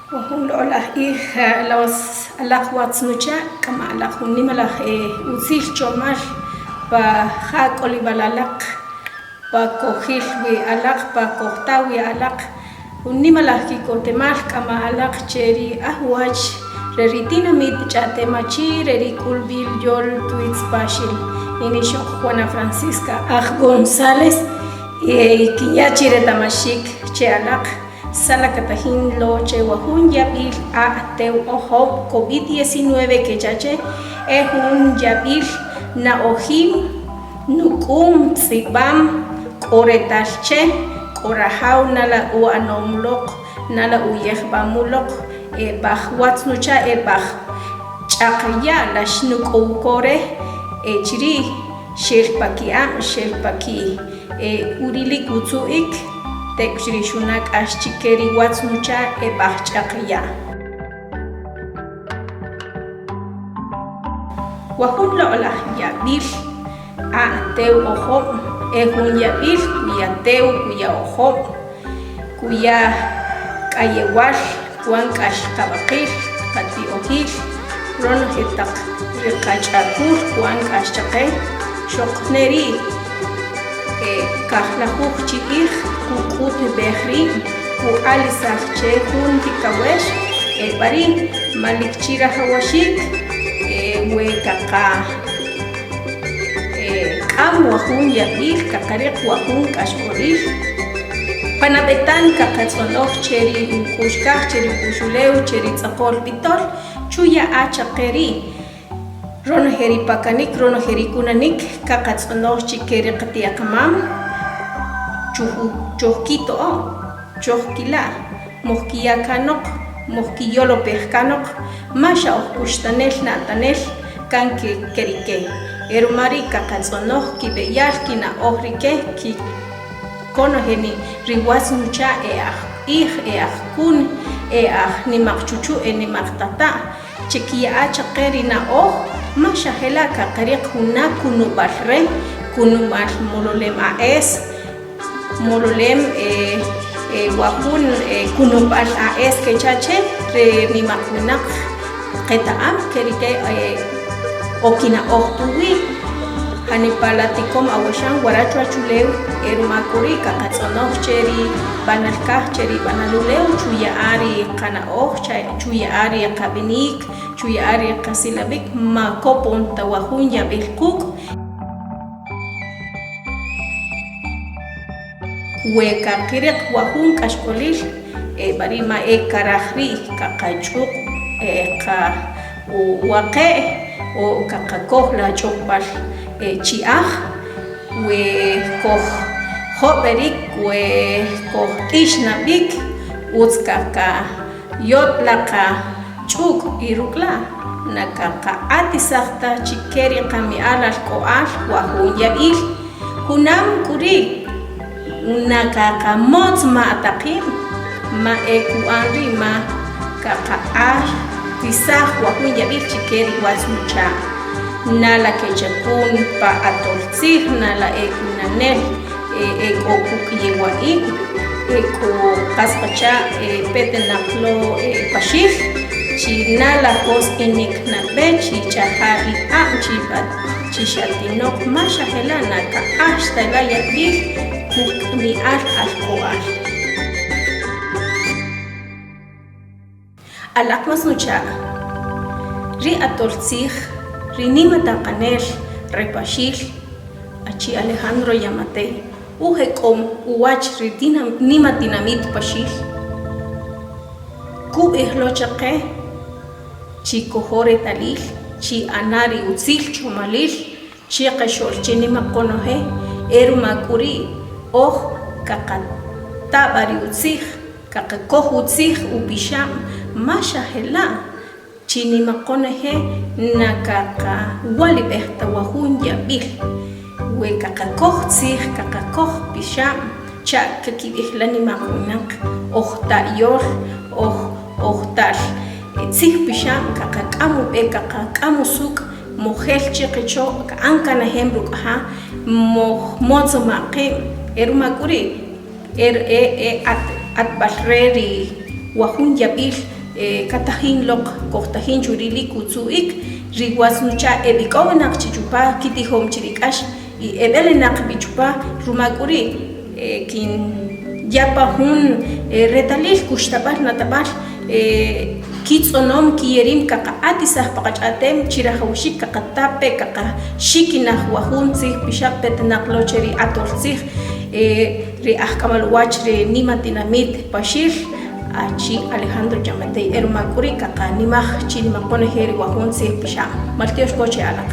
Hola, hija, las nucha, kama la junima la usil chomal, pa hakoli balalak, pa kohilwi alak, pa kohtawi alak, unima la kikotemal, kama alak cheri ahwach, reritina mit chatemachi, rerikulbil yol tuits pashil, inisho Juana Francisca, González, y kinyachire tamashik, che alak. Sala katahin lo che wahun yabil a teu ojo COVID-19 que yache es un yabil na ojim nukum sibam koretarche korahau nala u anomlok nala u yehbamulok bah watsnucha bah chakya la shnuk kore chiri shelpaki urili kutsuik Tekshri shunak ashchikeri watsnucha bahchakya. Wahun lo'lah yabil a teu ojo ehun yabil kuya teu kuya ojo kuya kayewal kuan kashkabakil kati ojil ron hetak rikachakur kuan kashchake shokneri kahlahuj chi'ij kukut behri ku alisaj che jun tikawesh bari malikchira hawashik we kaka kam wahun yabil kakariq wahun kashkoril panabetan kakatzonoj cheri kushkaj cheri kushuleu cheri tzaqol pitol chuya achaqeri Rono heri pakanik, rono heri kunanik, kakatzonoj chikeri qatiaqamam, chuhkito o, chuhkila, mohkiyakanok, mohkiyolo pehkanok, masha okushtanel natanel, kanke kerike. Erumari kakatzonoj kibeyal kina ohrike, ki konoheni riwas nucha kun nimak chuchu nimak tata, chikiya achaqeri na Masha hela kakariq huna kunubal re kunubal mololem aes mololem wahun kunubal aes kechache re nimakunak qetaam kerike okina ohtuwi hanipalatikom awashan warachwa chuleu erumakuri kakatsonoh cheri banalkah cheri banaluleu chuya ari qana chuya ari qabinik chuya ari qasilabik makopon tawahun yabilkuk weka qiriq wahun kashkolil barima karahri kaqachuk waqe o kaqakoh la chokbal chi'aj we koh hoberik we koh tishnabik utzkaka yotlaqa chuk irukla nakaka atisaqta chikeri qami alal qo'al wahun yabil hunam kuri nakaka motz ma ataqim ma ekuanri ma kaka tisaq wahun yabil chikeri watsnucha nala kechakun pa atoltzij nala ekunanel ekokukyewaik eko qasqacha petenaqlo pashil chi nala hos inik nabe chi chahari chi shatinok masha hela naka ashtala yabil kukmi alkohol alaqmas nucha ri atoltzij Rinima taqanel repashil achi Alejandro Yamate ujekom uwach ritina nima dinamit pashil kub ihlochaqe chi kohore talil chi anari utzil chomalil chi qashol chinima qonohe erumakuri kakata bari utzij kaqakoh utzij upisham masha hela chini makonehe nakaka walibehta wahun yabil we kakakoh tzij kakakoh pisham cha kakibihlani makunak ohta yor ohtal tzij pisham kakakamu kakakamu suk mohel chiqicho ankana hemruk mozo maqim erumakuri at balreri wahun yabil katahin lok kohtahin churili kutsuik riguas nucha ebikonak chichupa kitihom chirikash y ebelenak bichupa rumakuri kin yapa hun retalil kushtabal natabal kitsonom kiyerim kaka atisah pakachatem chirahawshik kaka tape kaka shikinah wahun sih pisha petnak locheri atorsih ri ahkamalwach ri nimatinamit pashir achi Alejandro Yamatei ermakuri kaka nimah chinimakone heri wahun sih pisha maltios coche alak